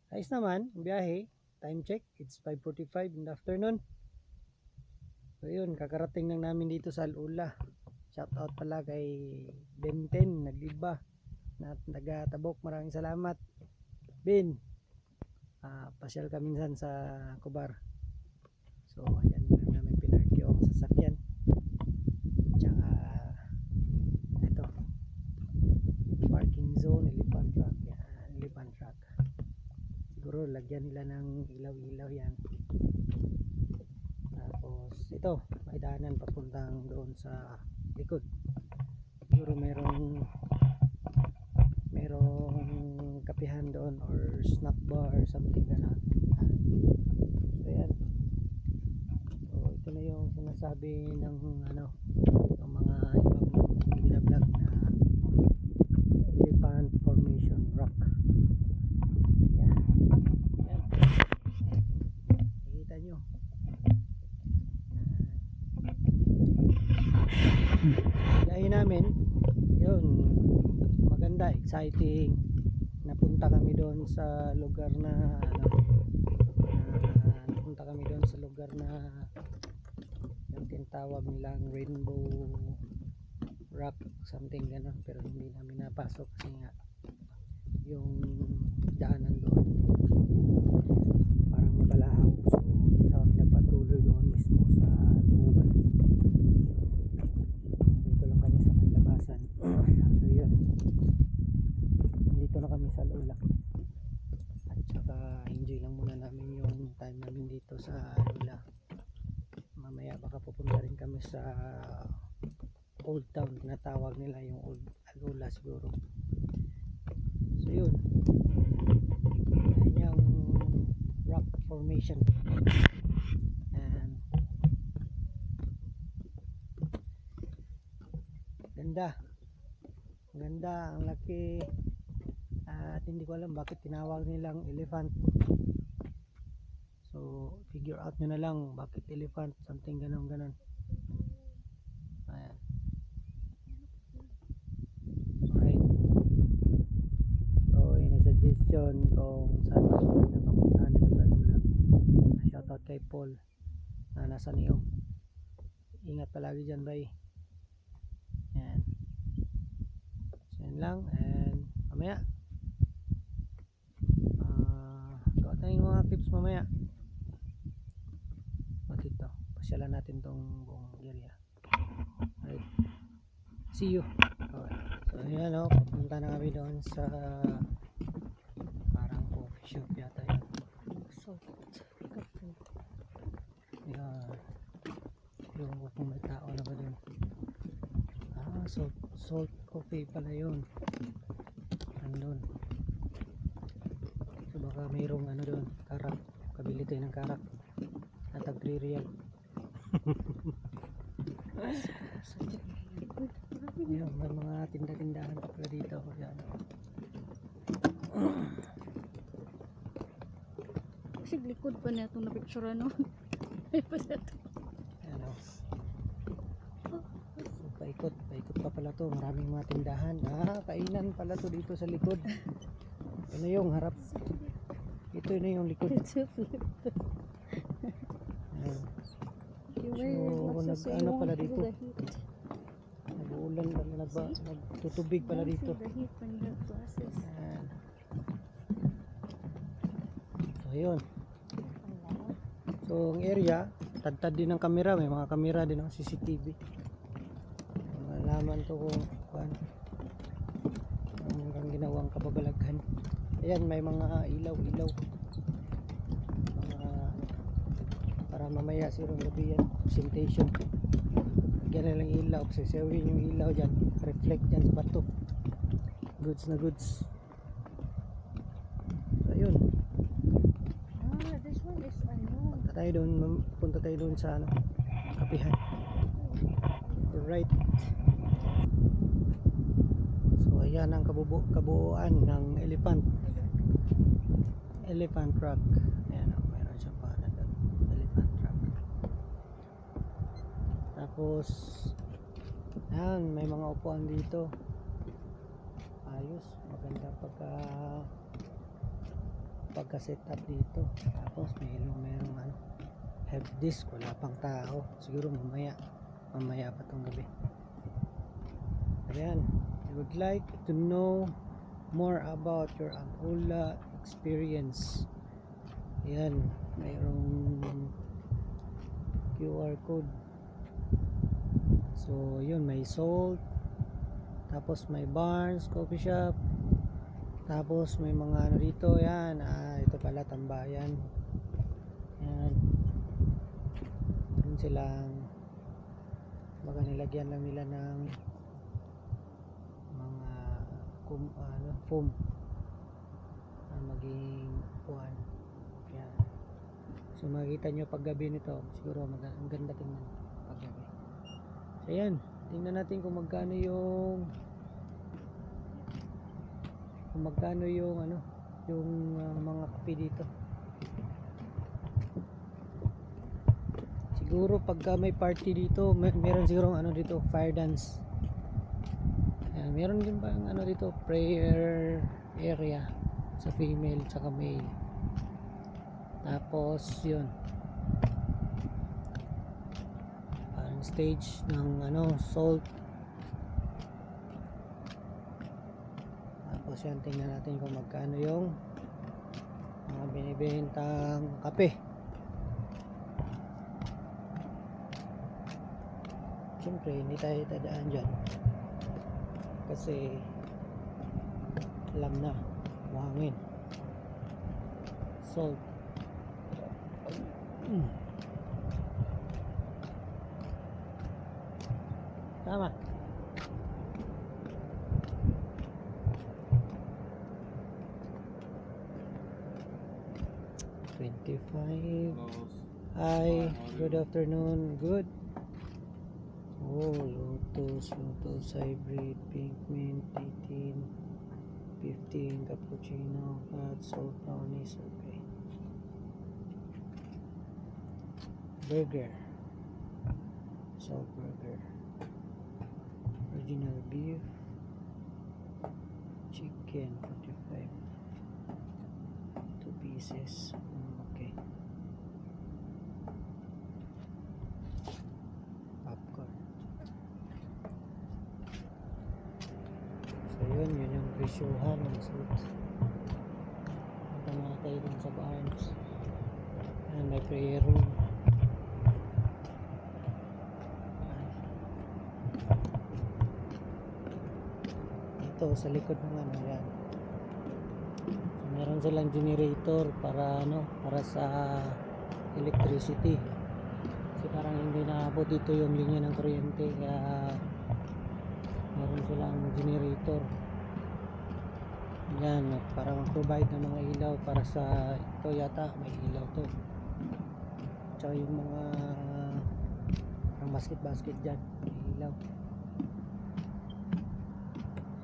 Ayos naman, ang biyahe. Time check, it's 5:45 in the afternoon. So yun, kakarating lang namin dito sa Alula. Shout out pala kay Benten, nagliba na taga-Tabok. Maraming salamat, Ben. Pasyal kami minsan sa Kubar. So ayan lang namin pinark yung sasakyan. Tsaka ito, parking zone, elephant truck. Yan, elephant truck. Siguro lagyan nila ng ilaw-ilaw yan. Tapos ito, may daanan papuntang doon sa likod. Siguro merong kapihan doon or snack bar or something gano'n. So yan. So ito na yung sinasabi ng ng mga ibang binablog na elephant formation rock. Yan. Yan. Nakikita nyo. Gaya namin, yun, maganda, exciting. Napunta kami doon sa lugar na yung tinatawag nilang Rainbow Rock something gano'n, pero hindi namin napasok kasi nga yung daanan doon parang mabalahaw, so hindi na kami nagpatuloy doon mismo sa gubat. Dito lang kami sa may labasan. So yun, nandito na kami sa Lola at saka enjoy lang muna namin yung time namin dito sa Lola. Mamaya baka pupunta rin kami sa Old Town, tinatawag nila yung Old Alula siguro. So yun, yan yung rock formation. And ganda, ang laki, at hindi ko alam bakit tinawag nilang elephant. So figure out nyo na lang bakit elephant, something ganon. Ayan. Alright, so yun ang suggestion kung saan gusto na papuntahan dito sa Lula. Shoutout kay Paul na nasa Neom. Ingat palagi dyan, bye. Yan. So yun lang, and mamaya gawa tayong mga clips mamaya. Dito, pasyalan natin tong buong area. Alright, see you. Okay. So yan o, pupunta na kami doon sa parang coffee shop yata yan. Yan, yung kung may tao na ba doon. Salt coffee pala yun. Andun. So baka mayroong doon, karak. Kabili tayo ng karak at tag 3 real. Yan, may mga tinda-tindahan pa pala dito. Yan. Kasi likod pa niya itong napicture no? Yan o. So, paikot pa pala to. Maraming mga tindahan. Kainan pala to dito sa likod. Ito na yung harap. Ito na yung likod. So ano pala dito, nag-uulan pala, nagtutubig pala dito. So yun, so ang area tad-tad din ng camera, may mga camera din ng CCTV. Malaman to kung ang ginawang kababalaghan. Ayan, may mga ilaw para mamaya sirong gabi yan, presentation. Ganyan lang ilaw, sisewin yung ilaw dyan, reflect dyan sa bato. Goods na goods. So yun, This one is punta tayo doon sa kapihan. Alright, so ayan ang kabuuan ng elephant rock. Ayan, mayroon siyang pangalan doon, elephant rock. Tapos ayan, may mga upuan dito, ayos, maganda pagka pagka-set up dito. Tapos merong ano, help desk, wala pang tao. Siguro mamaya pa tong gabi. Ayan, I would like to know more about your Al-Ula experience. Ayan, mayroong QR code. So yun, may Salt, tapos may Barnes Coffee Shop, tapos may mga ano dito. Yan, ito pala tambayan. Yan, meron silang, baga nilagyan lang nila ng mga foam na maging upuan. Yan, so makikita nyo pag gabi nito, siguro ang ganda tingnan pag gabi. So yan, tingnan natin kung magkano yung ano, yung mga kape dito. Siguro pagka may party dito, meron siguro ano dito, fire dance. Ayan, meron din bang ano dito, prayer area sa female tsaka male. Tapos yun, parang stage ng ano, Salt. Tapos yan, tingnan natin kung magkano yung mga binibentang kape. Siyempre hindi tayo tadaan dyan kasi alam na, mahangin. Salt. Tama. $25. Hi, good afternoon. Good. Oh, Lotus Hybrid, Pink Mint, 18, 15, Cappuccino, Hot Salt Brownies. Okay. Burger, Salt Burger, Original Beef, Chicken, 45, 2 pieces. Okay. Popcorn. So yun yung presyohan ng salt. Punta muna tayo dun sa Barnes. Ayan, may prayer room. Ito sa likod ng ano yan. So, meron silang generator para ano, para sa electricity. Kasi parang hindi naabot dito yung linya ng kuryente, kaya meron silang generator. Yan, parang provide ng mga ilaw para sa ito yata, may ilaw to. Tsaka yung mga parang basket dyan, may ilaw.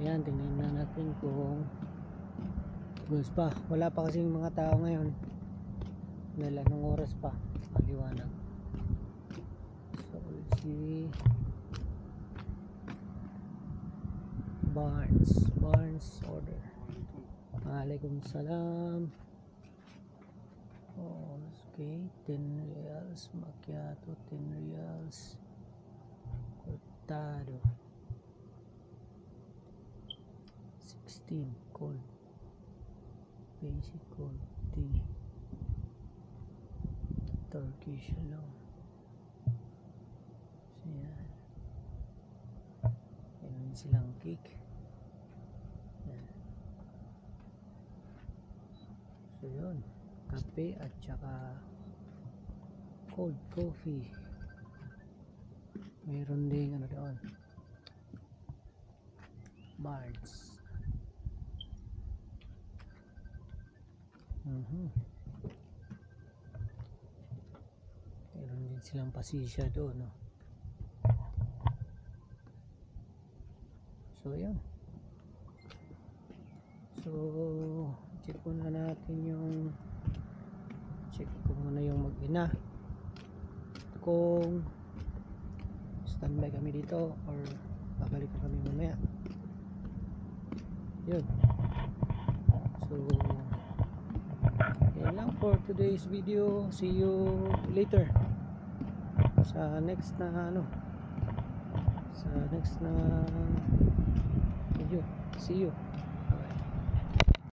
Ayan, tingnan na natin kung gusto pa. Wala pa kasing mga tao ngayon dahil anong oras pa, maliwanag. So let's see. Barnes order. Waalaikum salam. Oh, okay, 10 reals macchiato, 10 reals cortado, 16 cold, basic cold tea, Turkish alone. So yan, meron silang cake. Yan. So yun, kape at saka cold coffee. Meron ding ano doon, Barnes. Meron din silang pasisya doon, no? So yun, so check ko muna yung mag-ina kung standby kami dito or babalik pa kami mamaya. Yun, so for today's video. See you later sa next na sa next na video. See you.